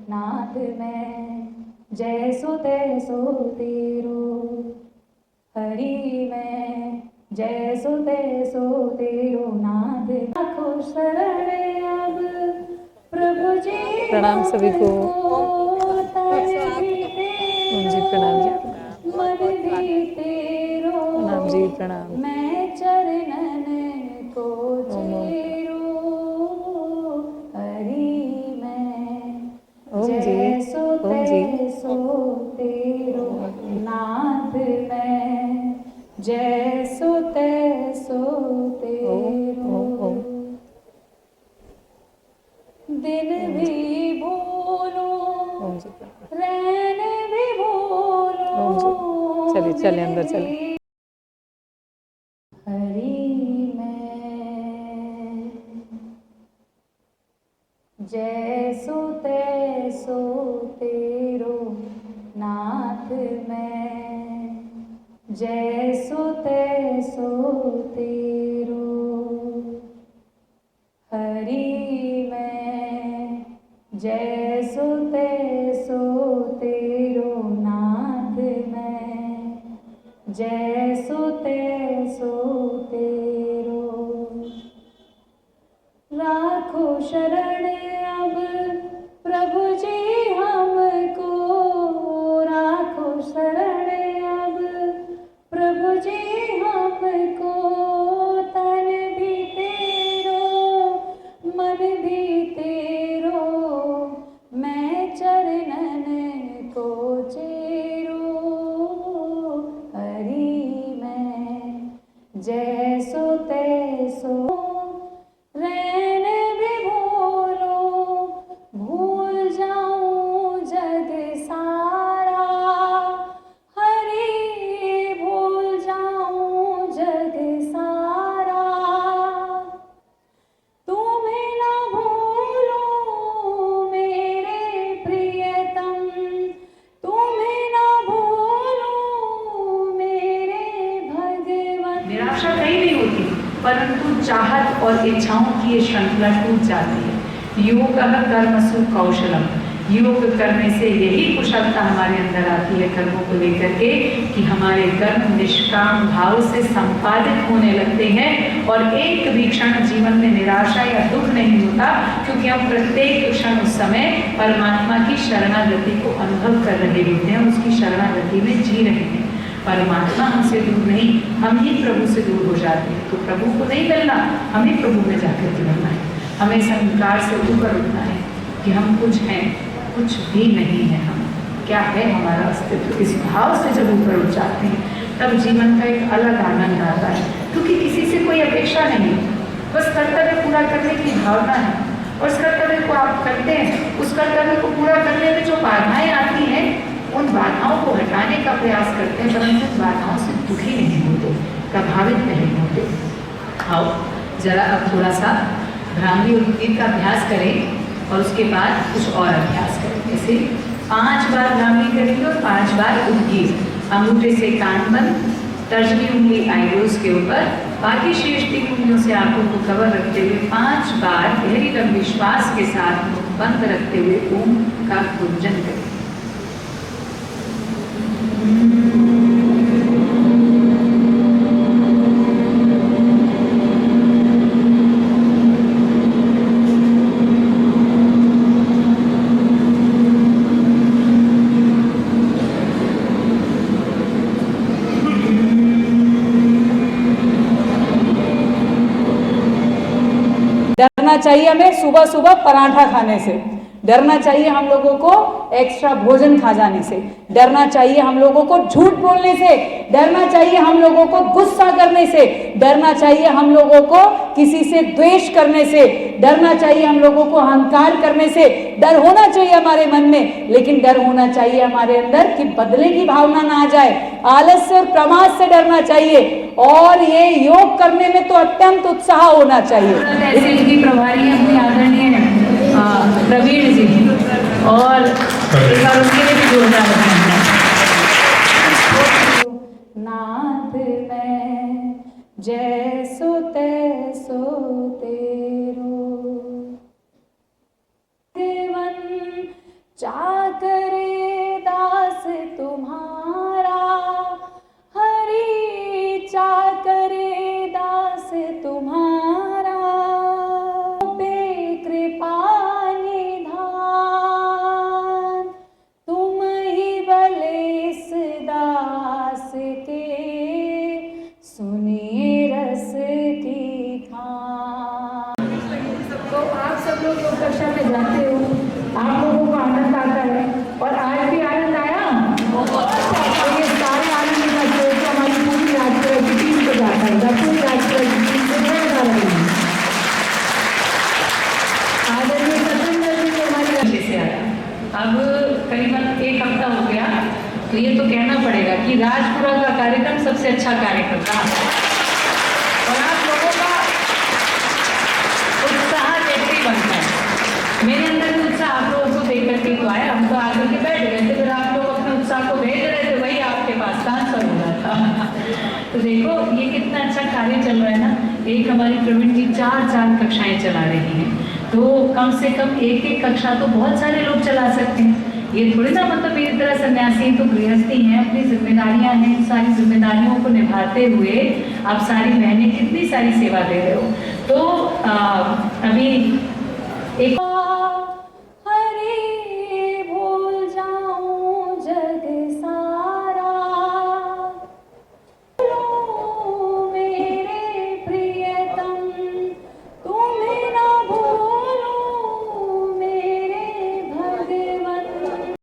नाथ मैं, जैसो तैसो तेरो। हरि मैं, जैसो तैसो तेरो नाथ। लाखों शरण अब प्रभु जी प्रणाम सभी को। तन भी जी प्रणाम जी, तेरो, मन भी तेरो। प्रणाम जी प्रणाम। मैं चरणन को ओम ओम चेरो। हरि मैं, ओम जी, जैसो ओम जी, तैसो तेरो नाथ मैं, जैसो तैसो ओम तेरो। ओम ओम दिन ओम जी, भी बोलो, ओम जी प्रणाम। रैन भी बोलो, ओम जी, चलिए दिन चले अंदर चले। भी। हरि मैं, जैसो तैसो तेरो नाथ मैं, जैसो तैसो तेरो। हरि मैं, जैसो तैसो तेरो नाथ मैं, जैसो तैसो तेरो। राखो शरण अब प्रभु जी हमको, राखो शरण अब प्रभु जी हमको। तन भी तेरो, मन भी तेरो, मैं चरणन को चेरो। हरि मैं, जैसो तैसो रैन भी भूलो, भूल जाऊं जग सारा। हरि भूल जाऊं जग सारा, तुम्हें न भूलो मेरे प्रियतम, तुम्हें न भूलो मेरे भगवन। निराशा कहीं नहीं होती, परंतु चाहत और इच्छाओं की ये श्रृंखला टूट जाती है। योग कर्मसु कौशलम, योग करने से यही कुशलता हमारे अंदर आती है कर्मों को लेकर के, कि हमारे कर्म निष्काम भाव से संपादित होने लगते हैं और एक भी क्षण जीवन में निराशा या दुख नहीं होता, क्योंकि हम प्रत्येक क्षण उस समय परमात्मा की शरणागति को अनुभव कर रहे होते हैं, उसकी शरणागति में जी रहे हैं। परमात्मा हमसे दूर नहीं, हम ही प्रभु से दूर हो जाते हैं। तो प्रभु को नहीं मिलना, हमें प्रभु में जाकर के मिलना है। हमें संस्कार से ऊपर उठना है कि हम कुछ हैं, कुछ भी नहीं है। हम क्या है, हमारा अस्तित्व। इस भाव से जब ऊपर उठ जाते हैं तब जीवन का एक अलग आनंद आता है, क्योंकि किसी से कोई अपेक्षा नहीं, बस कर्तव्य पूरा करने की भावना है। और उस कर्तव्य को आप करते हैं, उस कर्तव्य को पूरा करने में जो बाधाएं आती हैं, उन बाधाओं को हटाने का प्रयास करते हैं, परंतु उन बाधाओं से दुखी नहीं होते, प्रभावित नहीं होते। आओ जरा अब थोड़ा सा भ्रामरी उद्गीत का अभ्यास करें और उसके बाद कुछ और अभ्यास करें। जैसे 5 बार भ्रामरी करेंगे और 5 बार उद्गीत। अंगूठे से कान बंद, तर्जनी उंगली आईब्रोज के ऊपर, बाकी शेष 3 उंगलियों से आंखों को कवर रखते हुए 5 बार गहरी लंबी श्वास के साथ बंद रखते हुए ओम का गुंजन करें। डरना चाहिए हमें सुबह सुबह पराठा खाने से, डरना चाहिए हम लोगों को एक्स्ट्रा भोजन खा जाने से, डरना चाहिए हम लोगों को झूठ बोलने से, डरना चाहिए हम लोगों को गुस्सा करने से, डरना चाहिए हम लोगों को किसी से द्वेष करने से, डरना चाहिए हम लोगों को अहंकार करने से। डर होना चाहिए हमारे मन में, लेकिन डर होना चाहिए हमारे अंदर कि बदले की भावना ना आ जाए। आलस्य और प्रमाद से डरना चाहिए, और ये योग करने में तो अत्यंत उत्साह होना चाहिए। इनकी प्रभारी अपनी आदरणीय प्रवीण जी, और एक बार उनके लिए भी जोरदार नाथ मैं, जैसो तैसो तेरो। भगवन चाकरे दास तुम्हारा हरि, चाकरे दास तुम्हारा पे कृपा निधान, तुम ही बलेस दास के सुनिए रस की खान। तो आप सब लोग योग कक्षा में जाते हो, आप लोगों को आनंद आता है और आज भी आनंद आया। तो ये सारे आनंद का श्रेय तो हमारी पूरी राजपूत की टीम को जाता है, पूरी राजपूत की टीम को मैं बता रही हूँ। आदरणीय सतेंद्र जी को हमारी अच्छे से आया। अब करीबन 1 हफ्ता हो गया, तो ये तो कहना पड़ेगा कि राजपुरा का कार्यक्रम सबसे अच्छा कार्यक्रम था और आप लोगों का उत्साह कैसे बनता है। मेरे अंदर भी उत्साह आप लोगों को देख करके तो आया, हम तो आकर के बैठ गए थे, फिर आप लोग अपने उत्साह को भेज रहे थे, वही आपके पास ट्रांसफर हो रहा था। तो देखो ये कितना अच्छा कार्य चल रहा है ना। एक हमारी प्रवीण जी 4 कक्षाएं चला रही हैं, तो कम से कम एक कक्षा तो बहुत सारे लोग चला सकते हैं। ये थोड़ी ना मतलब मेरी तरह सन्यासी तो गृहस्थी हैं, अपनी जिम्मेदारियां हैं, सारी जिम्मेदारियों को निभाते हुए आप सारी बहनें कितनी सारी सेवा दे रहे हो। तो अभी एक